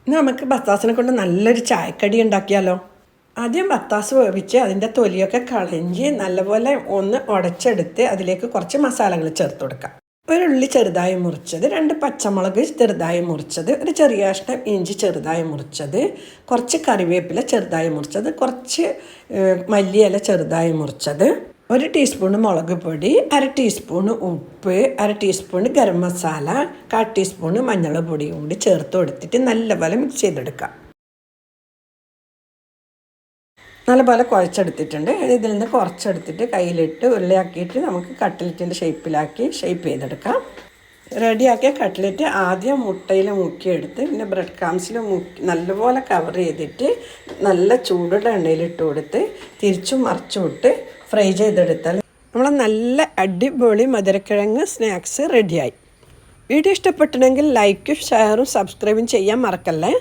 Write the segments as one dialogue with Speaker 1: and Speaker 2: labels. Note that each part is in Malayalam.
Speaker 1: നമുക്ക് ബത്താസിനെ കൊണ്ട് നല്ലൊരു ചായക്കടി ഉണ്ടാക്കിയാലോ. ആദ്യം ബത്താസ് വേവിച്ച് അതിൻ്റെ തൊലിയൊക്കെ കളഞ്ഞ് നല്ലപോലെ ഒന്ന് ഉടച്ചെടുത്ത് അതിലേക്ക് കുറച്ച് മസാലകൾ ചേർത്ത് കൊടുക്കാം. ഒരു ഉള്ളി ചെറുതായി മുറിച്ചത്, 2 പച്ചമുളക് ചെറുതായി മുറിച്ചത്, ഒരു ചെറിയ കഷ്ണം ഇഞ്ചി ചെറുതായി മുറിച്ചത്, കുറച്ച് കറിവേപ്പില ചെറുതായി മുറിച്ചത്, കുറച്ച് മല്ലിയില ചെറുതായി മുറിച്ചത്, 1 ടീസ്പൂൺ മുളക് പൊടി, 1/2 ടീസ്പൂൺ ഉപ്പ്, 1/2 ടീസ്പൂൺ ഗരം മസാല, 1/4 ടീസ്പൂൺ മഞ്ഞൾ പൊടി കൂടി ചേർത്ത് കൊടുത്തിട്ട് നല്ലപോലെ മിക്സ് ചെയ്തെടുക്കാം. നല്ലപോലെ കുഴച്ചെടുത്തിട്ടുണ്ട്. ഇതിൽ നിന്ന് കുറച്ചെടുത്തിട്ട് കയ്യിലിട്ട് ഉരുളയാക്കിയിട്ട് നമുക്ക് കട്ട്ലറ്റിൻ്റെ ഷേപ്പ് ചെയ്തെടുക്കാം. റെഡിയാക്കിയ കട്ട്ലറ്റ് ആദ്യം മുട്ടയിൽ മുക്കിയെടുത്ത് പിന്നെ ബ്രെഡ് ക്രംസിൽ നല്ലപോലെ കവർ ചെയ്തിട്ട് നല്ല ചൂടുള്ള എണ്ണയിലിട്ട് കൊടുത്ത് തിരിച്ചും മറിച്ചും ഇട്ട് ഫ്രൈ ചെയ്തെടുത്താൽ നമ്മൾ നല്ല അടിപൊളി മധുരക്കിഴങ്ങ് സ്നാക്സ് റെഡിയായി. വീഡിയോ ഇഷ്ടപ്പെട്ടിട്ടുണ്ടെങ്കിൽ ലൈക്കും ഷെയറും സബ്സ്ക്രൈബും ചെയ്യാൻ മറക്കല്ലേ.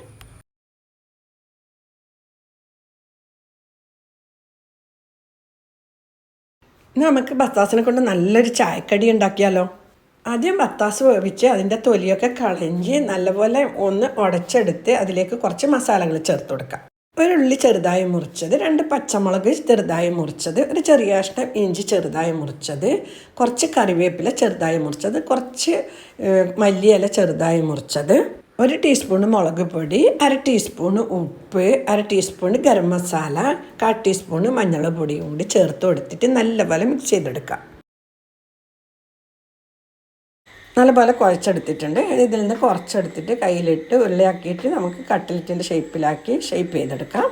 Speaker 1: നമുക്ക് ബത്താസിനെ കൊണ്ട് നല്ലൊരു ചായക്കടി ഉണ്ടാക്കിയാലോ. ആദ്യം ബത്താസ് വേവിച്ച് അതിൻ്റെ തൊലിയൊക്കെ കളഞ്ഞ് നല്ലപോലെ ഒന്ന് ഉടച്ചെടുത്ത് അതിലേക്ക് കുറച്ച് മസാലകൾ ചേർത്ത് കൊടുക്കാം. ഒരു ഉള്ളി ചെറുതായി മുറിച്ചത്, 2 പച്ചമുളക് ചെറുതായി മുറിച്ചത്, ഒരു ചെറിയ കഷ്ണം ഇഞ്ചി ചെറുതായി മുറിച്ചത്, കുറച്ച് കറിവേപ്പില ചെറുതായി മുറിച്ചത്, കുറച്ച് മല്ലിയില ചെറുതായി മുറിച്ചത്, 1 ടീസ്പൂൺ മുളക് പൊടി, 1/2 ടീസ്പൂൺ ഉപ്പ്, 1/2 ടീസ്പൂൺ ഗരം മസാല, 1/4 ടീസ്പൂൺ മഞ്ഞൾ പൊടി കൂടി ചേർത്ത് കൊടുത്തിട്ട് നല്ലപോലെ മിക്സ് ചെയ്തെടുക്കാം. നല്ലപോലെ കുഴച്ചെടുത്തിട്ടുണ്ട്. ഇതിൽ നിന്ന് കുറച്ചെടുത്തിട്ട് കയ്യിലിട്ട് ഉരുളയാക്കിയിട്ട് നമുക്ക് കട്ട്ലറ്റിൻ്റെ ഷേപ്പ് ചെയ്തെടുക്കാം.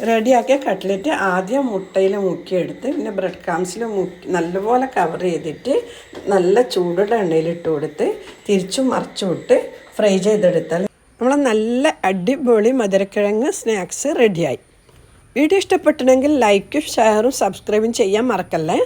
Speaker 1: റെഡിയാക്കിയ കട്ട്ലറ്റ് ആദ്യം മുട്ടയിൽ മുക്കിയെടുത്ത് പിന്നെ ബ്രെഡ് ക്രംസിൽ നല്ലപോലെ കവർ ചെയ്തിട്ട് നല്ല ചൂടുള്ള എണ്ണയിലിട്ട് കൊടുത്ത് തിരിച്ചും മറിച്ചും ഇട്ട് ഫ്രൈ ചെയ്തെടുത്താൽ നമ്മൾ നല്ല അടിപൊളി മധുരക്കിഴങ്ങ് സ്നാക്സ് റെഡിയായി. വീഡിയോ ഇഷ്ടപ്പെട്ടിട്ടുണ്ടെങ്കിൽ ലൈക്കും ഷെയറും സബ്സ്ക്രൈബും ചെയ്യാൻ മറക്കല്ലേ.